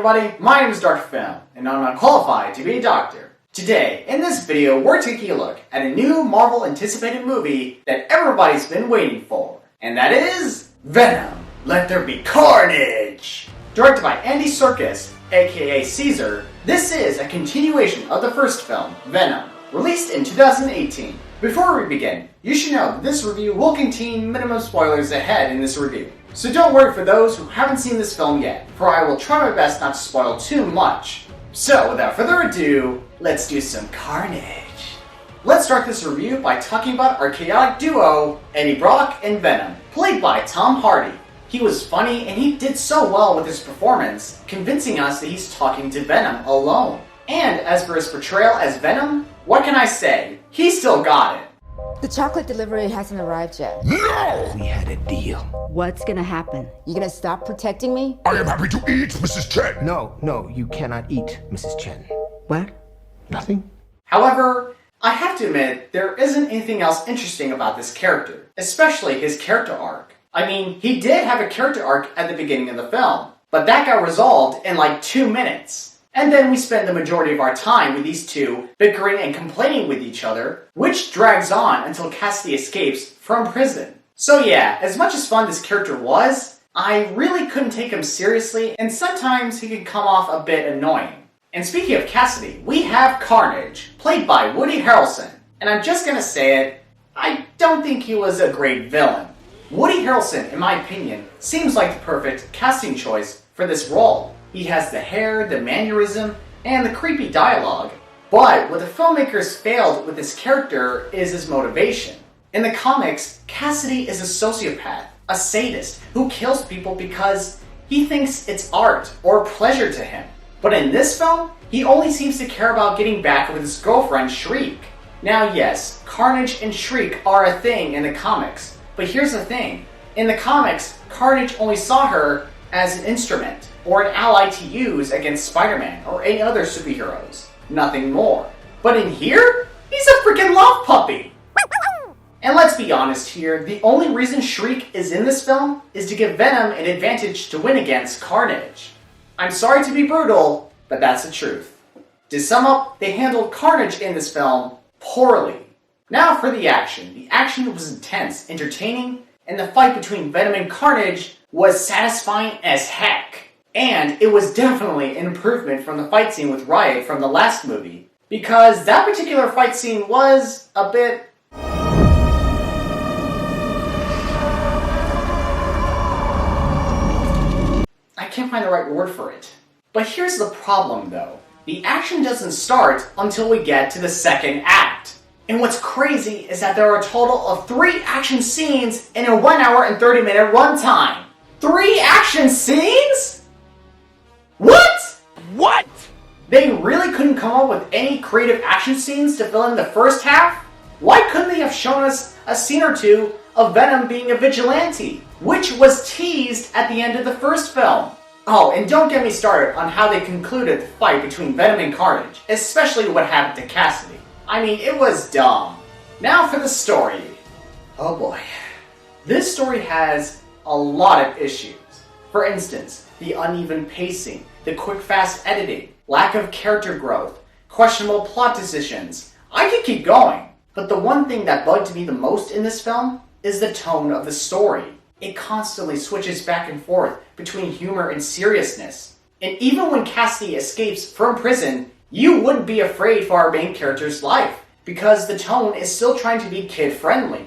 everybody, my name is Dr. Venom, and I'm not qualified to be a doctor. Today, in this video, we're taking a look at a new Marvel-anticipated movie that everybody's been waiting for, and that is Venom, Let There Be Carnage! Directed by Andy Serkis, aka Caesar, this is a continuation of the first film, Venom, released in 2018. Before we begin, you should know that this review will contain minimum spoilers ahead in this review. So don't worry for those who haven't seen this film yet, for I will try my best not to spoil too much. So without further ado, let's do some carnage. Let's start this review by talking about our chaotic duo, Eddie Brock and Venom, played by Tom Hardy. He was funny and he did so well with his performance, convincing us that he's talking to Venom alone. And as for his portrayal as Venom, what can I say? He still got it. The chocolate delivery hasn't arrived yet. No! We had a deal. What's gonna happen? You gonna stop protecting me? I am happy to eat, Mrs. Chen. No, you cannot eat, Mrs. Chen. What? Nothing? However, I have to admit, there isn't anything else interesting about this character, especially his character arc. I mean, he did have a character arc at the beginning of the film, but that got resolved in like 2 minutes. And then we spend the majority of our time with these two bickering and complaining with each other, which drags on until Cassidy escapes from prison. So yeah, as much as fun this character was, I really couldn't take him seriously, and sometimes he could come off a bit annoying. And speaking of Cassidy, we have Carnage, played by Woody Harrelson. And I'm just gonna say it, I don't think he was a great villain. Woody Harrelson, in my opinion, seems like the perfect casting choice for this role. He has the hair, the mannerism, and the creepy dialogue. But what the filmmakers failed with this character is his motivation. In the comics, Cassidy is a sociopath, a sadist, who kills people because he thinks it's art or pleasure to him. But in this film, he only seems to care about getting back with his girlfriend, Shriek. Now yes, Carnage and Shriek are a thing in the comics, but here's the thing. In the comics, Carnage only saw her as an instrument, or an ally to use against Spider-Man or any other superheroes. Nothing more. But in here, he's a freaking love puppy! And let's be honest here, the only reason Shriek is in this film is to give Venom an advantage to win against Carnage. I'm sorry to be brutal, but that's the truth. To sum up, they handled Carnage in this film poorly. Now for the action. The action was intense, entertaining, and the fight between Venom and Carnage was satisfying as heck. And it was definitely an improvement from the fight scene with Riot from the last movie, because that particular fight scene was a bit... I can't find the right word for it. But here's the problem though. The action doesn't start until we get to the second act. And what's crazy is that there are a total of 3 action scenes in a 1 hour and 30 minute runtime. 3 action scenes?! What? What? They really couldn't come up with any creative action scenes to fill in the first half? Why couldn't they have shown us a scene or two of Venom being a vigilante, which was teased at the end of the first film? Oh, and don't get me started on how they concluded the fight between Venom and Carnage, especially what happened to Cassidy. I mean, it was dumb. Now for the story. Oh boy. This story has a lot of issues. For instance, the uneven pacing, the quick fast editing, lack of character growth, questionable plot decisions. I could keep going. But the one thing that bugged me the most in this film is the tone of the story. It constantly switches back and forth between humor and seriousness. And even when Cassidy escapes from prison, you wouldn't be afraid for our main character's life, because the tone is still trying to be kid-friendly.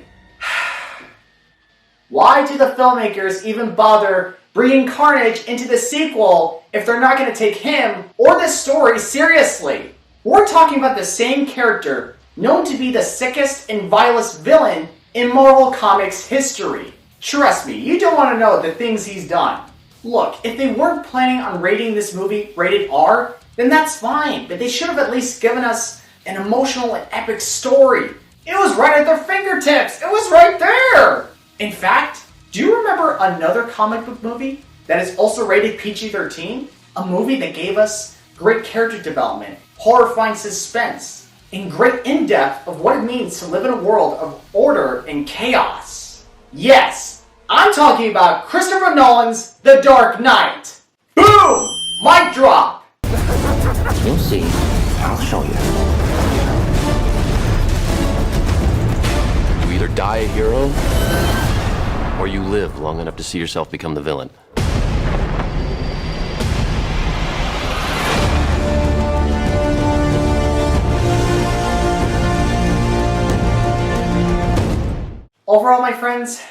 Why do the filmmakers even bother bringing Carnage into the sequel if they're not going to take him or this story seriously? We're talking about the same character, known to be the sickest and vilest villain in Marvel Comics history. Trust me, you don't want to know the things he's done. Look, if they weren't planning on rating this movie rated R, then that's fine, but they should have at least given us an emotional and epic story. It was right at their fingertips! It was right there! In fact, do you remember another comic book movie that is also rated PG-13? A movie that gave us great character development, horrifying suspense, and great in-depth of what it means to live in a world of order and chaos. Yes, I'm talking about Christopher Nolan's The Dark Knight. Boom! Mic drop! You'll see. I'll show you. You either die a hero, or you live long enough to see yourself become the villain. Overall, my friends,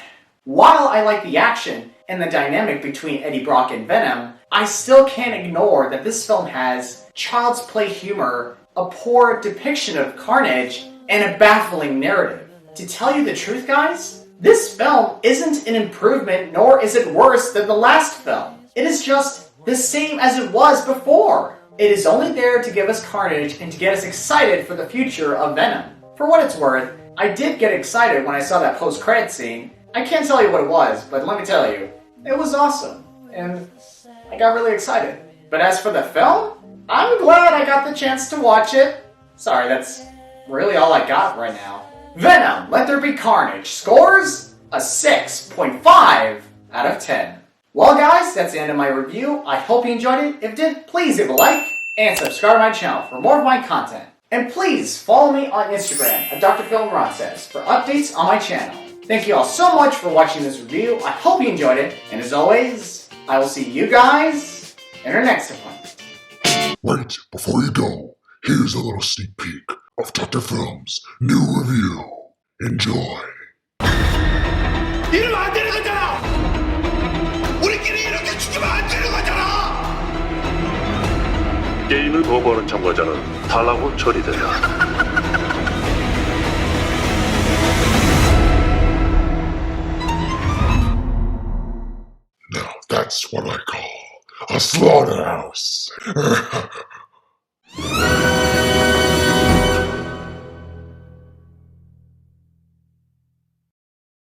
while I like the action and the dynamic between Eddie Brock and Venom, I still can't ignore that this film has child's play humor, a poor depiction of Carnage, and a baffling narrative. To tell you the truth, guys, this film isn't an improvement nor is it worse than the last film. It is just the same as it was before. It is only there to give us Carnage and to get us excited for the future of Venom. For what it's worth, I did get excited when I saw that post-credit scene. I can't tell you what it was, but let me tell you, it was awesome, and I got really excited. But as for the film, I'm glad I got the chance to watch it. Sorry, that's really all I got right now. Venom, Let There Be Carnage scores a 6.5 out of 10. Well guys, that's the end of my review. I hope you enjoyed it. If you did, please leave a like and subscribe to my channel for more of my content. And please follow me on Instagram at Dr. Phil Says for updates on my channel. Thank you all so much for watching this review. I hope you enjoyed it. And as always, I will see you guys in our next one. Wait, before you go, here's a little sneak peek of Dr. Film's new review. Enjoy. 이러면 안 되는 거잖아! 우리끼리 이렇게 죽으면 안 되는 거잖아! 게임을 거부하는 참가자는 탈락으로 처리된다. Now that's what I call a slaughterhouse.